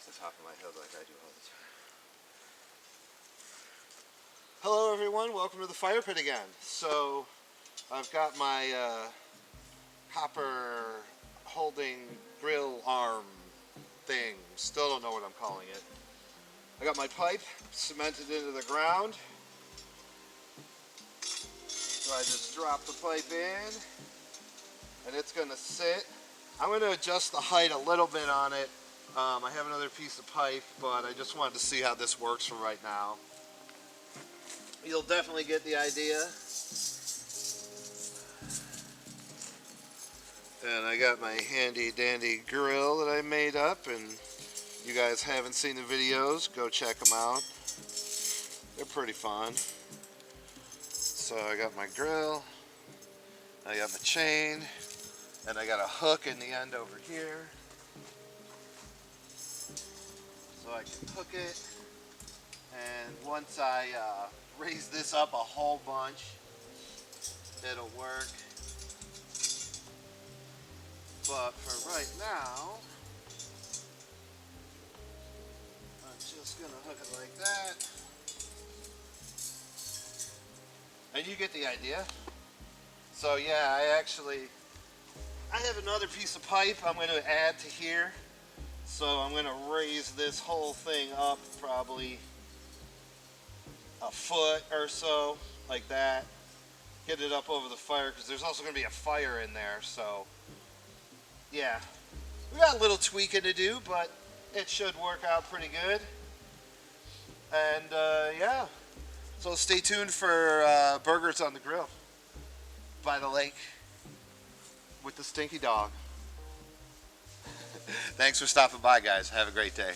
off the top of my head like I do all the time. Hello everyone, welcome to the fire pit again. So I've got my copper holding grill arm thing. Still don't know what I'm calling it. I got my pipe cemented into the ground. So I just drop the pipe in and it's gonna sit. I'm gonna adjust the height a little bit on it. I have another piece of pipe, but I just wanted to see how this works for right now. You'll definitely get the idea. And I got my handy dandy grill that I made up, and you guys haven't seen the videos, go check them out. They're pretty fun. So I got my grill, I got my chain, and I got a hook in the end over here. So I can hook it, and once I raise this up a whole bunch, it'll work. But for right now, I'm just gonna hook it like that. And you get the idea. So yeah, I have another piece of pipe I'm going to add to here. So I'm going to raise this whole thing up probably a foot or so, like that. Get it up over the fire, because there's also going to be a fire in there. So yeah, we got a little tweaking to do, but it should work out pretty good. And yeah, so stay tuned for burgers on the grill by the lake with the stinky dog. Thanks for stopping by, guys. Have a great day.